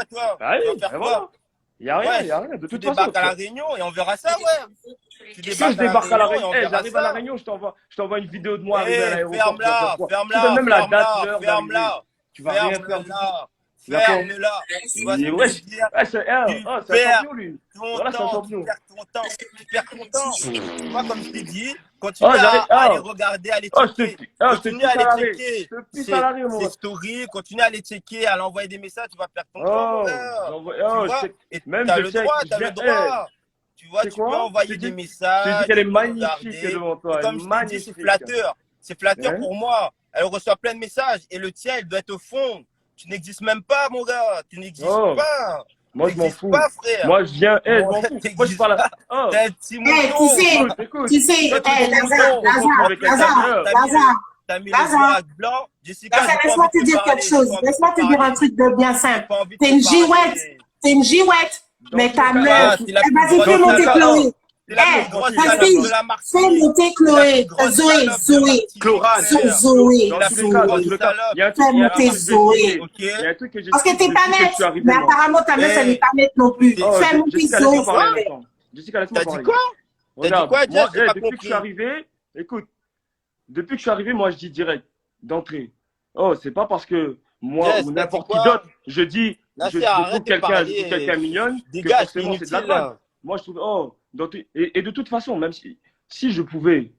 quoi, toi? Ah Tu vas oui, faire ben quoi? voilà. Il n'y a rien, Ouais, il n'y a rien. De tu toute façon, débarques à La Réunion et on verra ça, ouais. Tu si je débarques à La débarque à La Réunion et Réunion, on eh, verra j'arrive à La ça. Réunion, je t'envoie une vidéo de moi arrivé à Eh, l'aéroport, tu vas faire ferme-la, quoi? Je te donne ferme-la, même la date, ferme-la, l'heure d'arrivée. ferme-la, Tu vas rien faire du tout. ferme-la, Tu vas quoi? ferme-la. Tu vois ce Mais que je veux wesh, dire? ouais, Tu c'est un perds champion, lui. ton Voilà, c'est un temps, tu champion. perds ton temps, tu perds ton temps. Moi, comme je t'ai dit, Oh, continue j'arrive. à aller Oh, regarder, à aller oh, checker. je te Continue à pisse à aller l'arrêt. checker Je te pisse à l'arrêt, mon ses gars. stories, continue à les checker, à l'envoyer des messages, tu vas perdre ton temps, mon Oh, gars. j'envoie. Tu Oh, je vois? check. Et Même t'as je le check. droit, Je t'as le viens. Eh, droit. Tu tu vois, sais tu peux quoi? envoyer des Je te dis messages, qu'elle est tu peux magnifique regarder. devant Et toi. Elle est comme je t'ai dit, c'est magnifique. flatteur. C'est flatteur Hein? pour moi. Elle reçoit plein de messages et le tien, il doit être au fond. Tu n'existes même pas, mon gars. Tu n'existes Oh, pas. Tu moi, je m'en n'existes fous. pas, frère. Moi, je viens. Eh, je Mon m'en gars, fous. tu Moi, je n'existes parle. pas. Oh, T'es un petit Eh, tu mouton. sais, écoute. tu sais, Toi, t'es un petit Lazare, mouton. On se retrouve Lazare, avec T'as quelqu'un. mis, Lazare, t'as mis les, Lazare, t'as mis les Lazare. orages blancs. Jessica, Lazare, j'ai pas laisse-moi envie te de te dire quelque parler. J'ai chose. pas envie de Laisse-moi te te dire un parler. truc de bien J'ai simple. pas envie de T'es te une girouette. parler. T'es une girouette. Dans Mais tous les ta cas, meuf, Toi, t'es la eh, plus vas-y, grosse fais dans tous les monter cas, salope. Chloé. T'es la plus Eh, grosse les cas, salope vas-y, de la fais Martinique. monter T'es la plus Chloé. grosse Zoé, salope de Zoé, Martinique, Chlorane, frère. Zoé, T'es dans la tous les plus cas, dans Zoé. tous grosse les cas, salope. Fais il y a un truc monter que je vais Zoé. expliquer. Ok? Il y a un truc que Parce que j'explique t'es pas depuis que je nette. suis arrivé, Mais moi. apparemment, ta meuf, elle n'est Eh, pas nette non plus. t'es- Oh, Fais monter Jessica, Zoé, laisse-moi s'il parler un te plaît. instant. Jessica, laisse-moi t'as dit parler. quoi? T'as dit Regarde, quoi, moi, Jess? J'ai pas depuis que je suis compris. arrivé, écoute, depuis que je suis arrivé, moi, je dis direct, d'entrée. Oh, c'est pas parce que moi Jess, ou t'as dit n'importe qui quoi? d'autre, je dis, Nasser, je trouve arrête de quelqu'un, je trouve parler. quelqu'un mignonne, que Dégage, c'est forcément c'est de la inutile, drague. là. Moi, je trouve, oh, et de toute façon, même si je pouvais,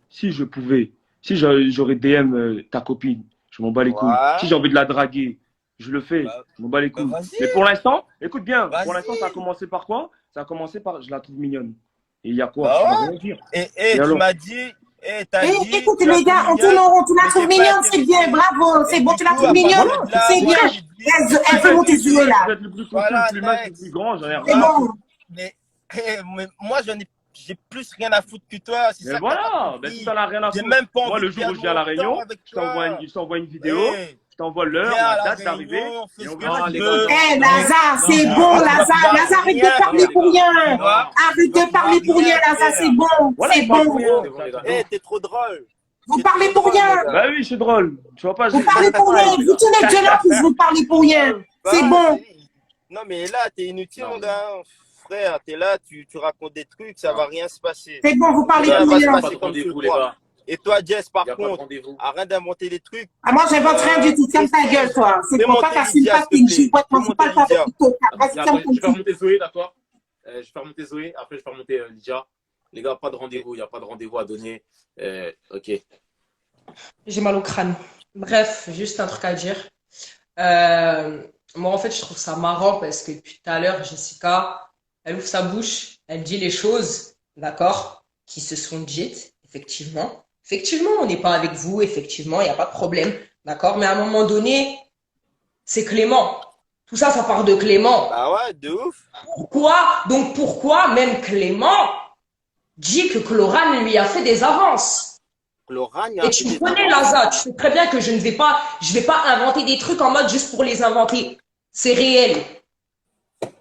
si je pouvais, si j'aurais DM ta copine, je m'en bats les couilles. Si Ouais. j'ai envie de la draguer, je le fais, Bah, je m'en bats les bah couilles. vas-y, Mais pour l'instant, écoute bien, pour l'instant, ça a vas-y. commencé par quoi? Ça a commencé par, je la trouve mignonne. Et il y a quoi? Bah Tu vas ouais. rien dire. Et Et tu alors? m'as dit, t'as Eh, dit, écoute, tu la les trouves gars, on tourne mignonne, en rond. Tu la mais trouves t'es pas mignonne, c'est bien, intéressé. bravo. Et C'est bon, du tu la coup, trouves à mignonne, partir de là, c'est moi, bien. je lui dis, Elle fait monter Zoé, Tu là. vas être le plus costaud, voilà, le plus mince, le plus next. grand, j'en ai Tu C'est rien vois, à foutre. bon. mais moi, j'ai plus rien à foutre que toi. C'est Mais ça que t'as pas voilà, ben, si compris. t'en as rien à J'ai foutre. même pas Moi, envie le de jour où perdre je viens à La mon temps Réunion, avec je toi. t'envoie une vidéo, Eh, je t'envoie l'heure, viens à la La date d'arrivée, Réunion, fais et ce on que verra Non, qui tu les va gars, gagner. veux. non. Eh, Non, Lazare, non, c'est non, bon, Tu non, vas Lazare. pouvoir Lazare, arrête rien de non, parler les faire. pour gars. rien. Tu vois, Non, Arrête tu vas de pouvoir parler pour rien rien, Lazare, faire. c'est bon. Voilà, C'est il parle bon. pour c'est rien. bon, les gars. Eh, t'es trop drôle. Vous T'es parlez trop pour drôle, mon rien. Bah gars. oui, c'est drôle. Tu vois pas, Vous je parlez répète pour pas. rien. Vous tenez de là, puis vous parlez pour rien. C'est Bah, bon. non, mais là, t'es inutile, Non, mon mais gars. Frère, t'es là, tu racontes des trucs, ça non. va rien se passer. C'est bon, vous Ça Les parlez gars, va pour pas se rien. pas passer de comme tu le rendez-vous, les crois. gars. Et toi, Jess, Il par n'y a pas de contre, rendez-vous. arrête d'inventer des trucs. Ah, moi, j'invente rien du tout. Ferme ta Précise. gueule, toi. C'est Fais pour pas monter t'assumes Lydia, pas s'il que t'es te une plaît. girouette. Fais Moi, c'est pas monter le cas Lydia. avec TikTok. Vas-y, Attends, ferme je ton vais faire cul. monter Zoé, d'accord? Je vais faire monter Zoé, après je vais faire monter Lydia. Les gars, pas de rendez-vous, il n'y a pas de rendez-vous à donner. Ok. J'ai mal au crâne. Bref, juste un truc à dire. Moi, en fait, je trouve ça marrant parce que depuis tout à l'heure, Jessica, elle ouvre sa bouche, elle dit les choses, d'accord, qui se sont dites, effectivement. Effectivement, on n'est pas avec vous, effectivement, il n'y a pas de problème, d'accord. Mais à un moment donné, c'est Clément. Tout ça, ça part de Clément. Bah ouais, de ouf. Pourquoi même Clément dit que Chlorane lui a fait des avances? Lorraine Et a tu fait me des connais, avances. Laza, tu sais très bien que je vais pas inventer des trucs en mode juste pour les inventer. C'est réel.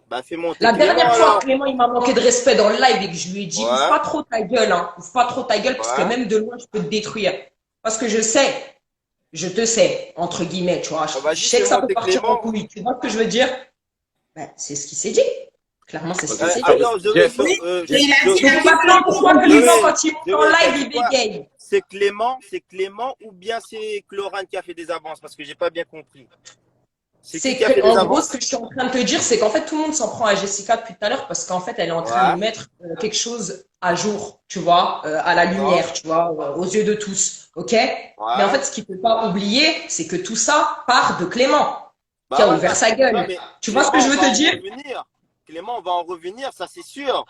Bah fais monter La Clément dernière fois, alors. Clément, il m'a manqué de respect dans le live et que je lui ai dit, ouvre Ouais, pas trop ta gueule, hein. Ouvre pas trop ta gueule parce que ouais. même de loin, je peux te détruire. Parce que je sais, je te sais, entre guillemets, tu vois. Bah, vas-y, Je sais fais que ça peut monter partir en Clément. couille. Tu vois ce que je veux dire? Ben, c'est ce qui s'est dit. Clairement, c'est ce qui s'est dit. Attends, Zoé, Jeff, Oui, je- et il a je- dit la Donc maintenant, pourquoi question. Clément, Zoé, quand il monte en Zoé, t'as live, dit il quoi? bégaye? C'est Clément ou bien c'est Chlorane qui a fait des avances? Parce que j'ai pas bien compris. C'est qui C'est qui a que, fait des en gros, avances? ce que je suis en train de te dire, c'est qu'en fait, tout le monde s'en prend à Jessica depuis tout à l'heure parce qu'en fait, elle est en train Ouais, de mettre quelque chose à jour, tu vois, à la d'accord. lumière, tu vois, aux yeux de tous, ok? Mais en Ouais. fait, ce qu'il ne faut pas oublier, c'est que tout ça part de Clément, qui Bah a ouais, ouvert sa non, gueule. mais Tu vois ce que Clément, je on veux va te en dire? revenir. Clément, on va en revenir, ça c'est sûr.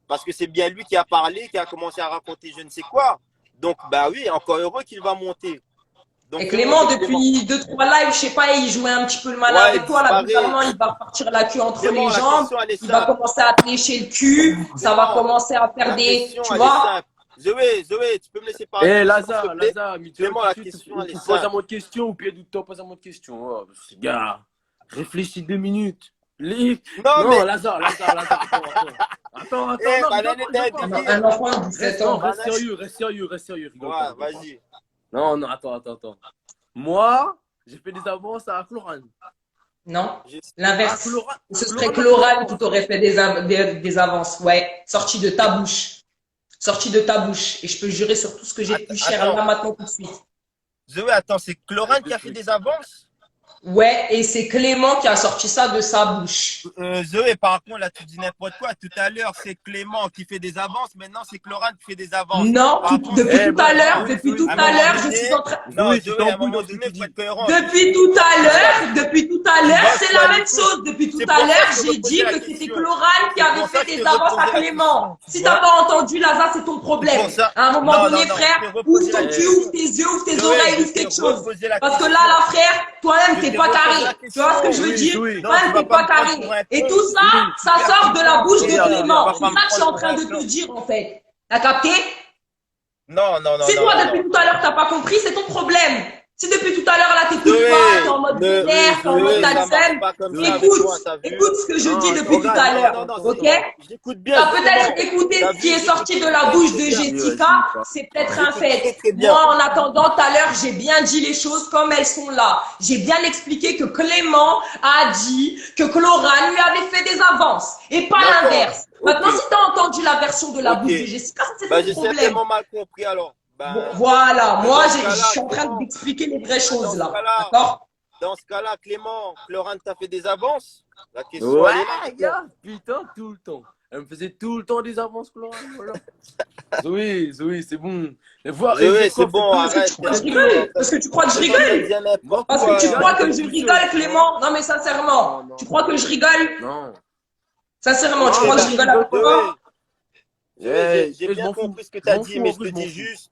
Parce que c'est bien lui qui a parlé, qui a commencé à raconter je ne sais quoi. Donc, bah oui, encore heureux qu'il va monter. Donc, Et fais Clément, monter Clément. depuis 2-3 lives, je sais pas, il jouait un petit peu le malin Ouais, avec il toi. Là, disparaît. bizarrement, il va partir la queue entre Clément, les la jambes. question, elle est Il va simple. commencer à te lécher le cul. Ça va Clément, commencer à faire la des, question, tu elle est vois? simple. Zoé, tu peux me laisser parler Eh, une seconde, s'il te Laza, plaît? Laza, mais Clément, la tu question, elle est poses un simple. mot de question ou puis toi pose un mot de question. Oh, gars, réfléchis 2 minutes. Les- Non, Non, mais, Laza, attends, eh, non, banane viens est pas. invité. Un enfant de 17 ans. Reste sérieux, rigole Ouais, pas. vas-y. Non, attends. Moi, j'ai fait des avances à Chlorane. Non, Jessica. l'inverse. Ah, Chlorane. Ce serait Chlorane. Chlorane qui t'aurait fait des avances. Ouais, sorti de ta bouche. Sorti de ta bouche. Et je peux jurer sur tout ce que j'ai de plus cher Attends. là maintenant tout de suite. Zoé, attends, c'est Chlorane qui a fait des avances? Ouais, et c'est Clément qui a sorti ça de sa bouche. Zoé, par contre, là, tu dis n'importe quoi. Tout à l'heure, c'est Clément qui fait des avances. Maintenant, c'est Chlorane qui fait des avances. Non, Par contre, depuis eh, tout à l'heure, Zoé, depuis Zoé, tout à un à moment l'heure, je donné- suis en train. Non, Zoé, tu Zoé, à un t'embrouilles moment dans ce que donné, tu faut être dis. cohérent. Depuis tout à l'heure, depuis tout à l'heure, c'est la même chose. Depuis tout C'est à pour ça l'heure, que je te j'ai reposais dit la que c'était question. Chlorane qui C'est avait pour ça fait que je des te avances reposais à la Clément. question, tu Si vois. t'as pas entendu, Laza, c'est ton problème. pour ça- À un moment Non, donné, non, non, frère, je t'ai reposé ouvre la ton cul, question. ouvre tes yeux, ouvre tes Zoé, oreilles, je ouvre t'ai quelque chose. reposé la Parce que question. là, la frère, toi-même, Je t'es t'ai pas reposé carré. la Tu vois ce que je question. veux Oui, dire? Zoé. Non, Toi-même, tu vas t'es pas pas me prendre carré. pour un Et con. tout ça, ça Tu sort de la bouche perds de ton temps. Clément. Tu vas C'est pas me ça que je suis en prendre train pour de un te con. dire, en fait. T'as capté? Non, non, non, Si non, toi, non, depuis non. tout à l'heure, t'as pas compris, c'est ton problème. Si depuis tout à l'heure, là, t'écoutes Zoé, pas, t'es en mode ne- vénère, t'es en mode Zoé, ça marche t'alzem, pas comme ça avec écoute, moi, t'as vu? écoute ce que je Non, dis attends, depuis tout Regarde, à non, l'heure, non, non, ok? j'écoute bien, T'as peut-être justement. écouté T'as ce qui vu, est sorti de j'écoute la très, bouche très de bien. Jessica, c'est peut-être un J'écoute très, fait. très bien. Moi, en attendant, tout à l'heure, j'ai bien dit les choses comme elles sont là. J'ai bien expliqué que Clément a dit que Chlorane lui avait fait des avances et pas D'accord, l'inverse. ok. Maintenant, si t'as entendu la version de la Ok. bouche de Jessica, ça, c'est Bah, ton j'ai problème. certainement mal compris alors. Bon, Ben, voilà, moi dans ce je cas-là, suis en train Clément, d'expliquer les vraies dans choses ce là, cas-là, d'accord? dans ce cas-là, Clément, Chlorane t'a fait des avances? La question, Ouais, elle est là. maintenant. gars, putain, tout le temps. Elle me faisait tout le temps des avances, Chlorane, voilà. Zoé, Zoé, c'est bon. Et voir, Zoé, c'est bon, Parce que arrête. tu crois que je rigole? Parce que tu crois que je T'es en train de rigole? dire n'importe Parce quoi. que tu là, crois j'ai que je quelque rigole, chose, Clément? Non mais sincèrement, Non, non, tu crois que je rigole? non. Sincèrement, tu Non, crois que bah, je rigole avec Zoé, toi? Zoé, Eh, j'ai je bien m'en fous. compris ce que Je tu as m'en dit, fous, mais en je plus, te je m'en dis fous. juste,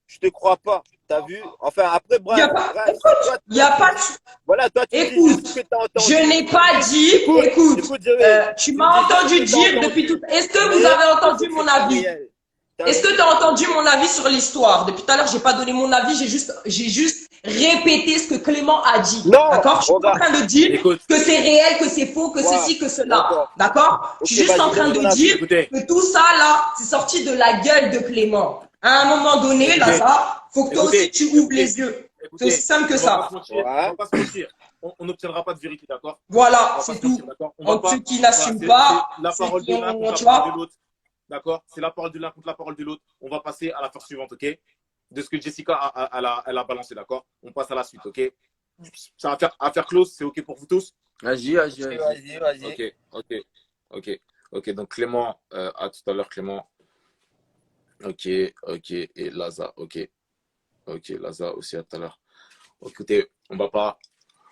je te crois pas. T'as vu? Enfin, après, Y a bref, pas, bref. écoute, y a pas, Voilà, toi, tu dis écoute, juste ce que tu as entendu. je n'ai pas dit, Écoute, écoute, Zoé, tu tu m'as me dis juste entendu ce que t'as dire entendu, depuis tout, est-ce que mais vous avez je entendu sais que mon c'est pas avis? réel. T'as Est-ce que vu? tu as entendu mon avis sur l'histoire? Depuis tout à l'heure, j'ai pas donné mon avis, j'ai juste répété ce que Clément a dit. Non, D'accord? Je suis pas en regarde. train de dire Écoute, que c'est réel, que c'est faux, que Voilà, ceci, que cela. d'accord. D'accord? Je suis Ok, juste en vas-y, train donne de ton avis. dire écoutez, que tout ça là, c'est sorti de la gueule de Clément. À un moment donné, là, écoutez, ça, faut que toi aussi écoutez, tu ouvres écoutez, les yeux. C'est écoutez, aussi simple que on va pas ça. se mentir, on Ouais. va pas se mentir. On n'obtiendra pas de vérité, d'accord? On Voilà, va pas c'est se mentir, tout. d'accord? On va Entre pas, ceux qui voilà, n'assument c'est pas, la ceux parole qui de l'un contre ont, la tu parole de vois. l'autre, d'accord? C'est la parole de l'un contre la parole de l'autre. On va passer à l'affaire suivante, ok? De ce que Jessica elle a balancé, d'accord? On passe à la suite, ok? Ça va faire affaire close, c'est ok pour vous tous? Vas-y, vas-y, Ok, vas-y. vas-y. Ok. Donc Clément, à tout à l'heure, Clément. Ok. Et Laza, ok, Laza aussi à tout à l'heure. Écoutez, on va pas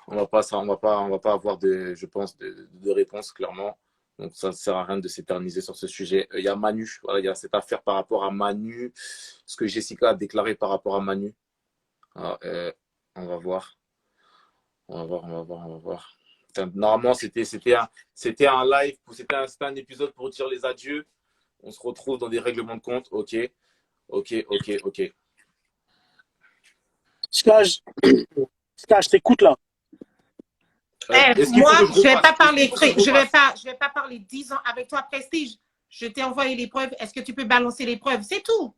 avoir je pense, de réponse clairement. Donc ça ne sert à rien de s'éterniser sur ce sujet. Il y a Manu, voilà, il y a cette affaire par rapport à Manu, ce que Jessica a déclaré par rapport à Manu. Alors, on va voir. Putain, normalement, c'était un live, c'était un épisode pour dire les adieux. On se retrouve dans des règlements de compte. Ok. Stage, je t'écoute là. Est-ce qu'il Moi, faut que je vais repasse? pas parler, Est-ce qu'il faut que je repasse? je vais pas parler 10 ans avec toi, Prestige. Je t'ai envoyé les preuves. Est-ce que tu peux balancer les preuves? C'est tout.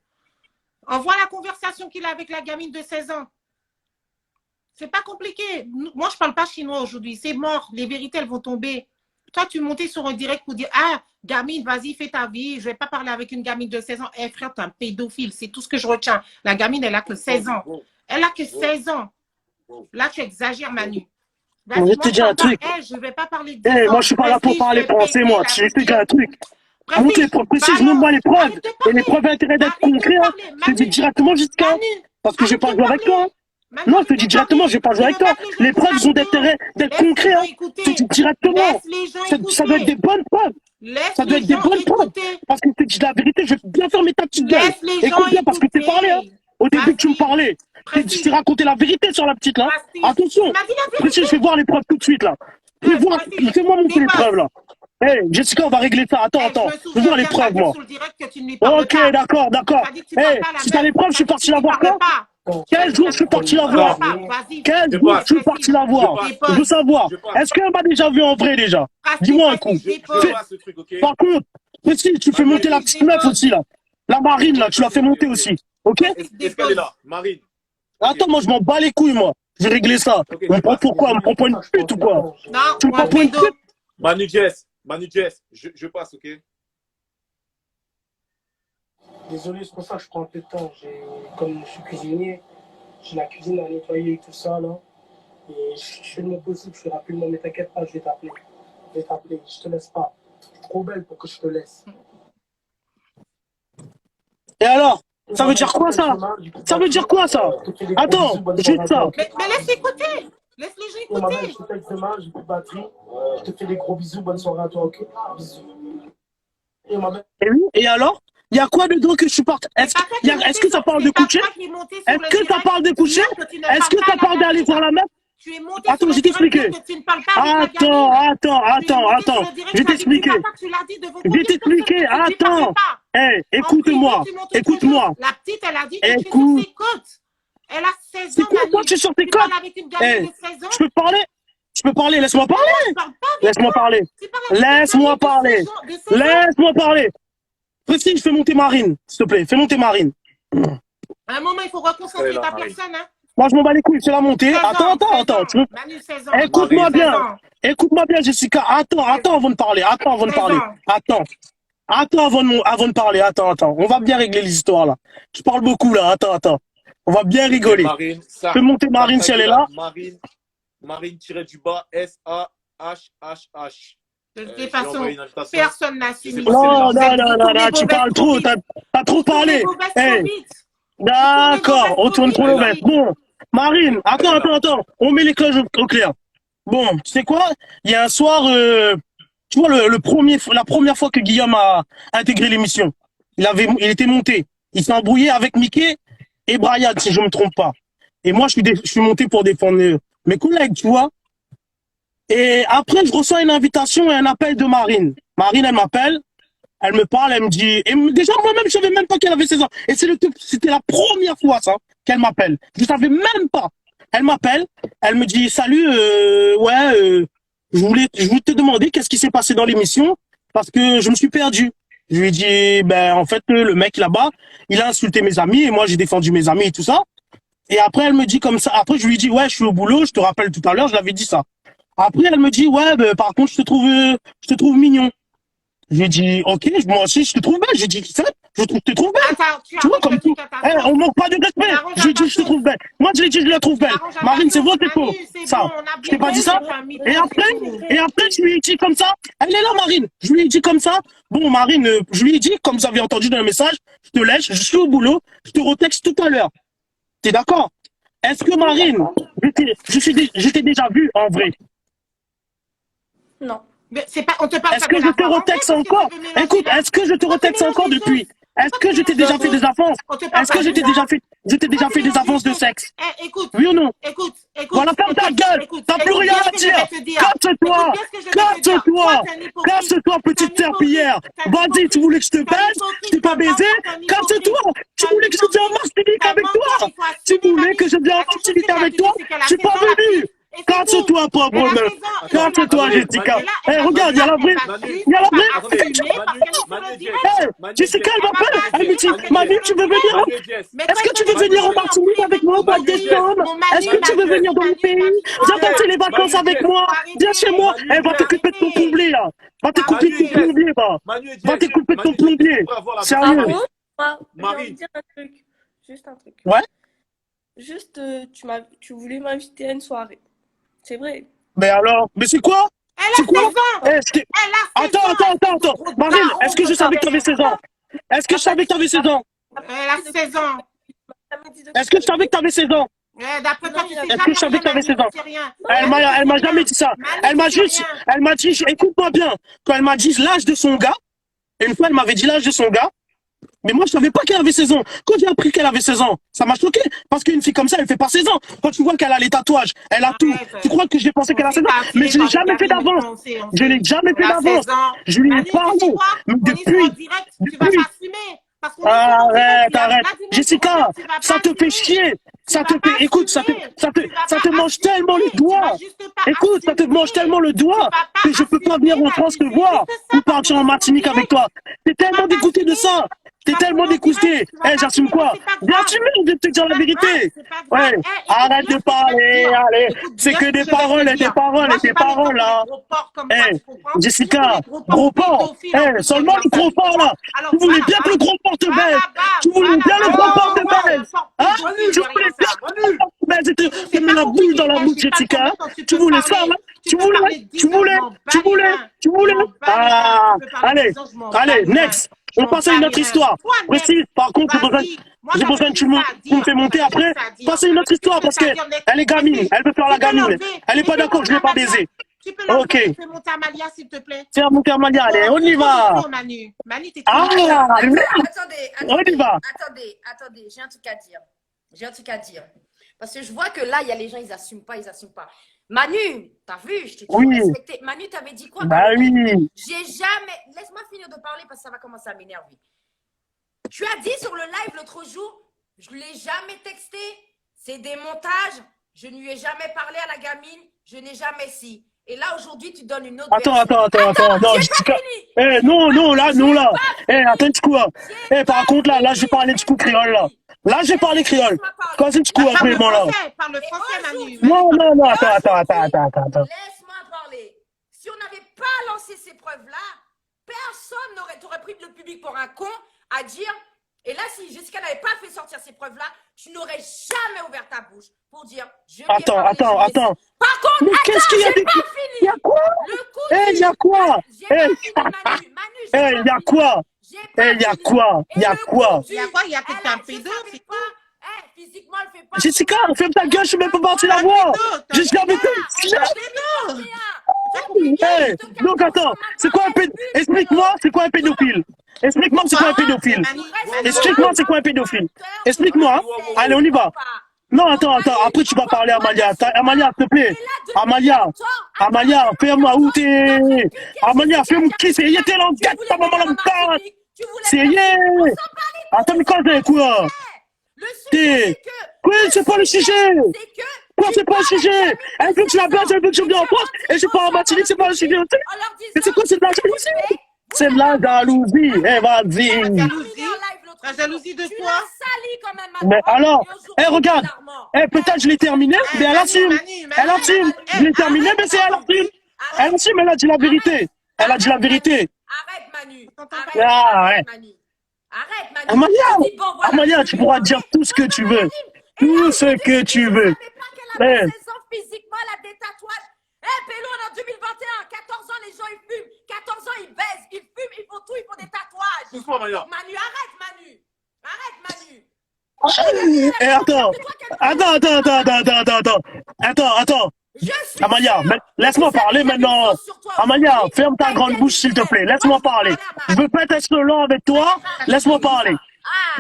Envoie la conversation qu'il a avec la gamine de 16 ans. C'est pas compliqué. Moi, je parle pas chinois aujourd'hui. C'est mort. Les vérités, elles vont tomber. Toi, tu montais sur un direct pour dire, ah, gamine, vas-y, fais ta vie. Je vais pas parler avec une gamine de 16 ans. Eh, frère, t'es un pédophile. C'est tout ce que je retiens. La gamine, elle a que 16 ans. Elle a que 16 ans. Là, tu exagères, Manu. Je vais te dire un truc. Je ne vais pas parler de 10 Eh, ans. moi, je suis pas là pour Prestige, parler je vais français, péter moi. la Je vais te dire bouche. un truc. Montre les preuves précises, montre-moi les preuves. Arrête de Et parler. les preuves ont intérêt d'être Arrête de concrets. Hein. parler. Je te dis Manu, directement, Jessica. Manu, Parce que je vais arrête pas de jouer avec toi. parler. Hein. Manu, Non, je arrête te de dis directement, parler. je vais pas jouer Tu avec veux toi. pas que les gens Les écoutent preuves la sont vidéo? d'être Laisse les concrets. gens Hein. écouter. Je te dis directement. Laisse les gens Ça doit être des écouter. bonnes preuves. Laisse Ça doit les être des gens bonnes preuves. écouter. Parce que je te dis la vérité, je vais bien fermer ta petite gueule. Laisse les gens Écoute bien, parce que t'es parlé. Hein. écouter. Au début que tu me Vas-y. parlais, je Prestige. t'ai raconté la vérité sur la petite là. Prestige. Attention. Tu m'as dit la Précis, vérité. je vais voir les preuves tout de suite là. Prestige. Fais-moi montrer les Dépasse. preuves là. Hey, Jessica, on va régler ça. Attends. Je me Je veux souviens voir les bien, preuves, t'as dit moi. sur le direct que tu ne lui parles Ok, pas. d'accord. T'as dit que tu parles Hey, pas à la si t'as meuf. les preuves, je suis T'as parti dit la que tu voir lui quand? parles pas. Quel jour je suis parti la Tu voir? parles pas. Vas-y. Quel Je jour passe. je suis parti la voir? Je Je veux savoir. Je passe. Est-ce qu'elle m'a déjà vu en vrai déjà? Prestige, Dis-moi un coup. Prestige, Je dépose. passe ce truc, ok? Par contre, Précis, tu fais monter la petite meuf aussi là. La Marine là, tu l'as fait monter aussi. Ok? Est-ce qu'elle est là? Marine. Attends, moi je m'en bats les couilles moi. Je vais régler ça. Ok, On me prend passe. pourquoi? On me prend pour une pute ou quoi? Non, Tu me prends pour une Pedro. pute? Manu Jess, je passe, ok? Désolé, c'est pour ça que je prends un peu de temps. Comme je suis cuisinier, j'ai la cuisine à nettoyer et tout ça, là. Et je fais de mon possible, je fais rapidement, mais t'inquiète pas, je vais t'appeler. Je te laisse pas. Tu es trop belle pour que je te laisse. Et alors? Ça veut dire quoi, ça? Ça veut dire quoi, ça? Attends, juste ça. Mais laisse écouter. Laisse les gens Ma belle, je écouter. te texte demain, j'ai plus de batterie. Je te fais des gros bisous, bonne soirée à toi, ok? Bisous. Et ma belle. Et oui, et alors? Il y a quoi dedans que je supporte? Est-ce que ça parle de coucher? Est-ce que ça parle de coucher? Est-ce que ça parle d'aller voir la meuf? Tu es monté Attends, sur je vais le t'expliquer. direct que tu ne parles pas avec la gamine. Attends. Je vais t'expliquer. Je vais t'expliquer. Attends. Hey, écoute-moi. Écoute-moi. La petite, elle a dit que tu es sur Écoute. ses côtes. Elle a 16 ans. C'est quoi, Manu. toi, tu es sur tes Tu parles côtes? avec une gamine Hey, de 16 ans. je peux parler? Je peux parler, laisse-moi parler. Je parle pas avec Laisse-moi toi. parler. Tu parles avec une Laisse-moi gamine de parler. 16 ans, de 16 ans. Laisse-moi parler. Précise, fais monter Marine, s'il te plaît. Fais monter Marine. À un moment, il faut reconcentrer Elle est là, ta Marine. personne. Hein. Moi, je m'en bats les couilles, fais la montée. 16 ans, Attends. 16 Tu veux... ans. Manu, 16 ans. Écoute-moi Marine, 16 bien. ans. Écoute-moi bien, Jessica. Attends avant de parler. Attends avant de 16 parler. ans. Attends avant de parler. Attends. On va bien régler les histoires, là. Je parle beaucoup, là. Attends. On va bien rigoler. Marine, ça. Fais monter Marine si elle est là. Marine tiré du bas, S-A-H-H-H. De toute J'ai façon, envoyé une invitation. personne n'a Je sais signé. pas Non, si elle est là. tu parles trop. T'as trop parlé. Hey. D'accord, on tourne trop le veste. Bon, Marine, attends. On met les cloches au clair. Bon, tu sais quoi? Il y a un soir, tu vois, la première fois que Guillaume a intégré l'émission, il était monté. Il s'est embrouillé avec Mickey et Brian, si je me trompe pas. Et moi, je suis monté pour défendre mes collègues, tu vois. Et après, je reçois une invitation et un appel de Marine. Marine, elle m'appelle. Elle me parle, elle me dit, déjà moi-même je savais même pas qu'elle avait 16 ans. Et c'était la première fois ça qu'elle m'appelle. Je savais même pas. Elle m'appelle, elle me dit salut, je voulais te demander qu'est-ce qui s'est passé dans l'émission parce que je me suis perdu. Je lui ai dit en fait le mec là-bas, il a insulté mes amis et moi j'ai défendu mes amis et tout ça. Et après elle me dit comme ça. Après je lui ai dit je suis au boulot, je te rappelle tout à l'heure, je l'avais dit ça. Après elle me dit par contre je te trouve mignon. J'ai dit, ok, moi aussi, je te trouve belle. J'ai dit, ça, je te trouve belle. Attends, Tu vois, comme tout. On manque pas de respect. J'ai dit, je te trouve belle. Moi, je l'ai dit, je la trouve belle. Marine, c'est vrai, c'est faux. Ça. Je t'ai pas dit ça. Et après, je lui ai dit comme ça. Elle est là, Marine. Je lui ai dit comme ça. Bon, Marine, je lui ai dit, comme vous avez entendu dans le message, je te laisse, je suis au boulot, je te retexte tout à l'heure. T'es d'accord? Est-ce que Marine, je t'ai déjà vu en vrai? Non. Mais c'est pas, on te parle Est-ce que je te retexte encore? Écoute, est-ce que je te retexte encore depuis? Est-ce que je t'ai déjà fait des avances? Est-ce que je t'ai déjà fait des avances de sexe? Écoute, oui ou non? Écoute. Voilà, ferme ta gueule. T'as plus rien à dire. Casse-toi. Casse-toi, petite serpillière. Vas-y, tu voulais que je te baise? Je t'ai pas baisé? Casse-toi. Tu voulais que je vienne en Martinique avec toi? Tu voulais que je vienne en Martinique avec toi? Je suis pas venu. Casse-toi, pauvre meuf. Casse-toi, Jessica. Regarde, il y a la vraie. Jessica, elle m'appelle. Elle me dit, Manu, tu veux venir? Est-ce que tu veux venir en Martinique avec moi au mois de décembre? Est-ce que tu veux venir dans mon pays? Viens passer les vacances avec moi. Viens chez moi. Elle va t'occuper de ton plombier, là. Va t'occuper de ton plombier, va. Va t'occuper de ton plombier. Sérieux. Marie, dire un truc. Juste un truc. Ouais? Juste, tu voulais m'inviter à une soirée. C'est vrai. Mais alors, mais c'est quoi? C'est quoi? Attends. Marine, est-ce que je savais que tu avais 16 ans? Est-ce que je savais que tu avais 16 ans? Elle a 16 ans. Est-ce que je savais que tu avais 16 ans? D'après toi, tu sais est-ce que je savais que tu avais 16 ans? Elle m'a jamais dit ça. Elle m'a dit, écoute-moi bien, quand elle m'a dit l'âge de son gars, et une fois elle m'avait dit l'âge de son gars, mais moi je savais pas qu'elle avait 16 ans. Quand j'ai appris qu'elle avait 16 ans, ça m'a choqué. Parce qu'une fille comme ça, elle fait pas 16 ans. Quand tu vois qu'elle a les tatouages, elle a tout. Tu crois que j'ai pensé qu'elle a 16 ans? Mais je l'ai jamais fait d'avance. Je l'ai jamais fait d'avance. Je lui ai parlé. Mais depuis. Arrête. Jessica, ça te fait chier. Écoute, ça te mange tellement le doigt. Écoute, ça te mange tellement le doigt que je peux pas venir en France te voir ou partir en Martinique avec toi. T'es tellement dégoûté de ça. T'es tellement décousté. Eh, j'assume quoi? Bien sûr, je vais te dire la vérité. Ouais, arrête de parler, allez. C'est que des paroles et des paroles et des paroles, là. Eh, Jessica, gros porc. Eh, seulement le gros porc, là. Tu voulais bien que le gros porc te baise. Tu voulais bien le gros porc te baise. Hein? Tu voulais bien que le gros porc te baise et te met la boule dans la bouche, Jessica. Tu voulais ça, là? Tu voulais. Ah, allez, next. On passe à une autre histoire. Précise, par contre, j'ai besoin que tu me fais monter après. Passe à une autre histoire parce qu'elle est gamine. Elle veut faire la gamine. Elle est pas d'accord que je l'ai pas baisé. Tu peux l'enlever, Ok. fais monter Amalia, s'il te plaît. Fais monter Amalia, allez, on y va. Manu, t'es Ah, Attendez, on y va. attendez, j'ai un truc à dire. Parce que je vois que là, il y a les gens, ils assument pas. Manu, t'as vu, je t'ai toujours Oui. respecté. Manu, t'avais dit quoi? Bah oui. J'ai jamais. Laisse-moi finir de parler parce que ça va commencer à m'énerver. Tu as dit sur le live l'autre jour, je ne l'ai jamais texté, c'est des montages, je ne lui ai jamais parlé à la gamine, je n'ai jamais si. Et là, aujourd'hui, tu donnes une autre Attends, non, Jessica. Eh, non, là. Eh, attends, tu quoi? Eh, par contre, là, je vais parler du coup créole, là. Là, je vais parler créole. Quand c'est du coup, après, bon, là. Parle le français, Manu. Non, attends. Laisse-moi parler. Si on n'avait pas lancé ces preuves-là, personne t'aurait pris le public pour un con à dire. Et là, si Jessica n'avait pas fait sortir ces preuves-là, tu n'aurais jamais ouvert ta bouche pour dire. Attends. Par contre, Mais qu'est-ce qu'il y a j'ai pas fini. Il y a quoi? Eh, il y a quoi? J'ai pas fini, Manu. Eh, il y a quoi? Eh, il y a quoi? Il y a peut-être un pédo. Physiquement, elle fait pas. Jessica, ferme ta gueule, je suis même pas parti la voir. Jessica, mais hey, donc attends, c'est quoi un pédophile? Explique-moi, c'est quoi un pédophile? Explique-moi, c'est quoi un pédophile? Explique-moi, c'est quoi un pédophile? Explique-moi. Allez, on y va. Non, attends, après tu vas parler à Amalia. Amalia, s'il te plaît. Amalia, fais-moi où t'es? Amalia, fais-moi qui c'est? Y'a t'es l'enquête, ta maman l'enquête. C'est yé. Attends, mais quoi, t'es quoi? T'es. Oui, c'est pas le sujet. Quoi, c'est pas le sujet? Elle veut que tu la bases, elle veut que je vienne en France, et je pars en Martinique, c'est pas le sujet. Mais c'est quoi, c'est de la jalousie? C'est de la jalousie. Eh, vas-y. La jalousie de quoi? Mais alors, regarde. Peut-être je l'ai terminé, mais elle assume. Je l'ai terminé, mais c'est elle assume. Elle assume, elle a dit la vérité. Arrête, Manu. Arrête, Manu. Amalia, tu pourras dire tout ce que tu veux. Tout ce que tu veux. Mais... physiquement, elle a des tatouages. Pélo, on est en 2021, 14 ans, les gens, ils fument. 14 ans, ils baisent, ils fument, ils font tout, ils font des tatouages. Manu, Attends. Amalia, laisse-moi parler maintenant. Amalia, ferme ta grande bouche, s'il te plaît. Laisse-moi parler. Je veux pas être lent avec toi. Laisse-moi parler.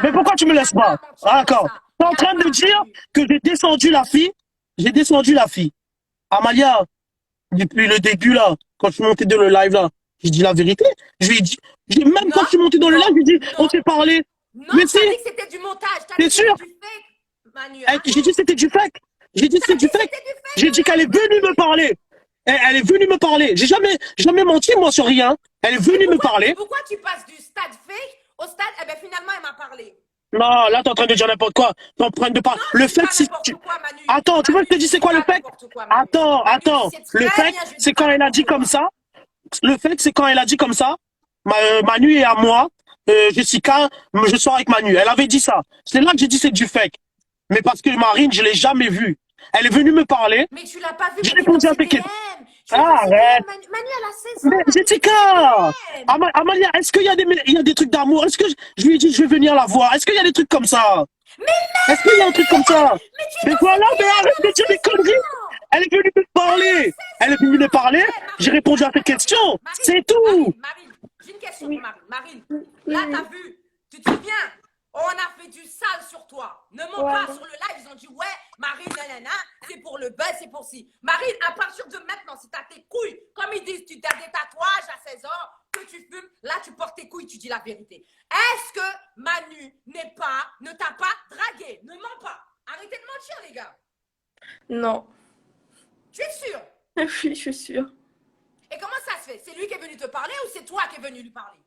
Mais pourquoi tu me laisses pas? D'accord. T'es en train de dire que j'ai descendu la fille. Amalia, depuis le début, là, quand je suis monté dans le live, là, j'ai dit la vérité. Je lui ai dit, même quand je suis monté dans le live, je lui ai dit, on s'est parlé. Non, mais t'as dit que c'était du montage. T'es sûr? J'ai dit que c'était du fake. J'ai dit qu'elle est venue me parler. Elle est venue me parler. J'ai jamais menti, moi, sur rien. Elle est venue me parler. Pourquoi tu passes du stade fake au stade, finalement, elle m'a parlé. Non, là, t'es en train de dire n'importe quoi. T'es en train de parler. Le fait, c'est... Attends, tu veux que je te dise c'est quoi le fait? Attends. Le fait, c'est quand elle a dit comme ça. Manu est à moi. Jessica, je sors avec Manu. Elle avait dit ça. C'est là que j'ai dit c'est du fake. Mais parce que Marine, je l'ai jamais vue. Elle est venue me parler. Mais tu l'as pas vue. J'ai répondu à tes questions. Arrête. Manu, elle a 16 ans. Mais Jessica, Amalia, est-ce qu'il y a des trucs d'amour? Est-ce que je lui ai dit je vais venir la voir? Est-ce qu'il y a des trucs comme ça? Est-ce qu'il y a un truc comme ça? Mais voilà, mais arrête de dire des conneries. Elle est venue me parler. J'ai répondu à tes questions. C'est tout. Marine, j'ai une question pour Marine. Marine, là, t'as vu, tu te souviens? On a fait du sale sur toi. Ne mens pas sur le live. Ils ont dit, ouais, Marine, nanana, c'est pour le buzz, c'est pour si. Marine, à partir de maintenant, si t'as tes couilles, comme ils disent, tu as des tatouages à 16 ans, que tu fumes, là, tu portes tes couilles, tu dis la vérité. Est-ce que Manu ne t'a pas dragué? Ne mens pas. Arrêtez de mentir, les gars. Non. Tu es sûr? Oui, je suis sûre. Et comment ça se fait? C'est lui qui est venu te parler ou c'est toi qui es venu lui parler?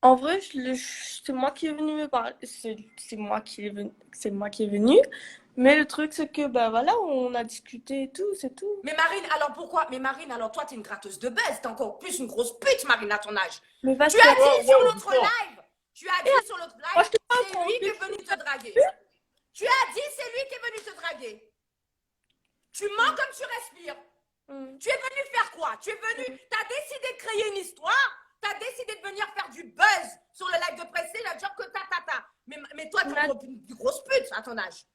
En vrai, c'est moi qui est venu me parler. C'est moi qui est venu. Mais le truc, c'est que, ben voilà, on a discuté et tout, c'est tout. Mais Marine, alors pourquoi? Mais Marine, alors toi, t'es une gratteuse de buzz. T'es encore plus une grosse pute, Marine, à ton âge. Mais Tu as dit sur l'autre live. Tu as dit sur l'autre Moi, je live, te parle c'est lui qui est venu te draguer. Tu as dit, c'est lui qui est venu te draguer. Tu mens comme tu respires. Tu es venu faire quoi? Tu es venu, tu as décidé de créer une histoire, tu as décidé de venir faire du buzz sur le live de Pressé, le job que ta. Mais toi, tu es encore une grosse pute à ton âge.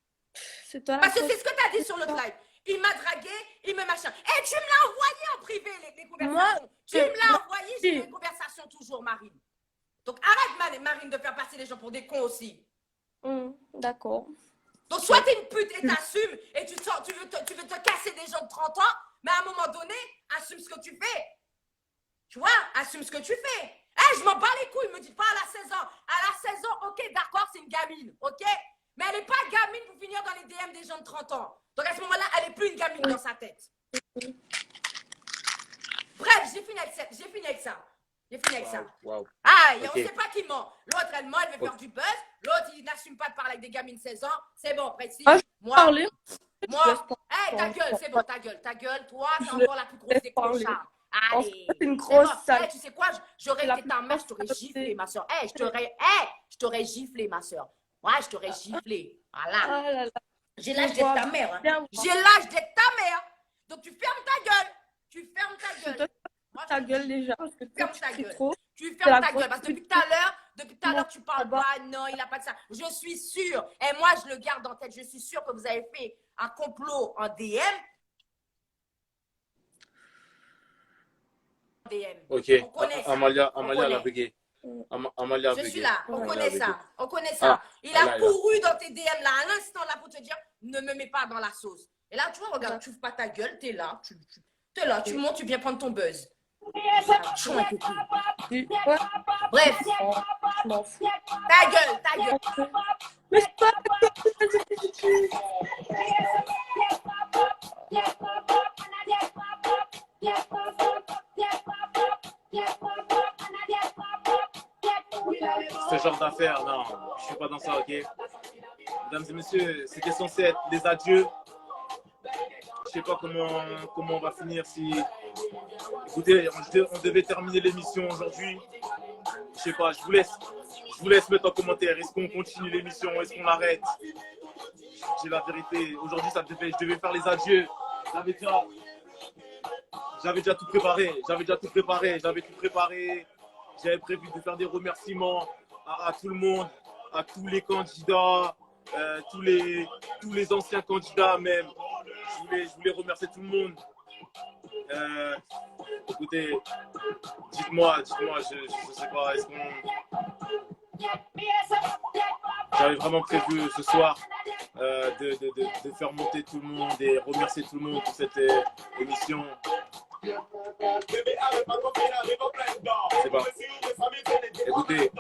C'est toi la Parce que grosse c'est ce que tu as dit sur l'autre live. Il m'a dragué, il me machin. Et tu me l'as envoyé en privé, les conversations. Tu me l'as envoyé sur les conversations toujours, Marine. Donc arrête, Marine, de faire passer les gens pour des cons aussi. D'accord. Donc soit t'es une pute et t'assumes et tu veux te casser des gens de 30 ans, mais à un moment donné, assume ce que tu fais. Tu vois, assume ce que tu fais. Je m'en bats les couilles, me dis pas à la 16 ans. À la 16 ans, ok, d'accord, c'est une gamine, ok? Mais elle n'est pas gamine pour finir dans les DM des gens de 30 ans. Donc à ce moment-là, elle n'est plus une gamine dans sa tête. Bref, j'ai fini avec ça. Wow. On ne sait pas qui ment. L'autre, elle ment, elle veut faire du buzz. L'autre, il n'assume pas de parler avec des gamines de 16 ans. C'est bon, précis. Moi, ta gueule, c'est bon, ta gueule. Toi, c'est encore la plus grosse des clochards. Allez, c'est une grosse sale. Tu sais quoi, j'aurais été ta mère, je t'aurais giflé, ma soeur. Je t'aurais giflé, ma soeur. Ouais, je t'aurais giflé. Voilà. Ah là là. J'ai l'âge d'être ta mère. Hein. J'ai l'âge d'être ta mère. Donc tu fermes ta gueule. Tu fermes ta gueule. Moi, Ta gueule déjà, parce que ferme tu ta cries gueule. trop. Tu fermes ta gueule. Parce que depuis tout à l'heure, tu parles pas. Non, il n'a pas de ça. Je suis sûre. Et moi, je le garde en tête. Je suis sûre que vous avez fait un complot en DM. Ok. On connaît ça. Amalia On l'a connaît. bugué. Amalia a Je bugué. suis là, on Amalia connaît a bugué. ça, on connaît ça. Il a là. couru dans tes DM là, à l'instant là pour te dire, ne me mets pas dans la sauce. Et là, tu vois, regarde, tu ouvres pas ta gueule, t'es là, tu montes, tu viens prendre ton buzz. Bref, Je m'en fous. ta gueule. Mais c'est pas Ce genre d'affaires, non, je suis pas dans ça, ok? Mesdames et messieurs, c'était censé être des adieux. Je sais pas comment on va finir si... Écoutez, on devait terminer l'émission aujourd'hui. Je sais pas, je vous laisse mettre en commentaire. Est-ce qu'on continue l'émission? Est-ce qu'on arrête? J'ai la vérité. Aujourd'hui, je devais faire les adieux. J'avais déjà tout préparé. J'avais prévu de faire des remerciements à tout le monde, à tous les candidats, tous les anciens candidats même. Je voulais remercier tout le monde. Écoutez, dites-moi, je sais pas, est-ce qu'on... J'avais vraiment prévu ce soir de faire monter tout le monde et remercier tout le monde pour cette émission. C'est pas. Écoutez,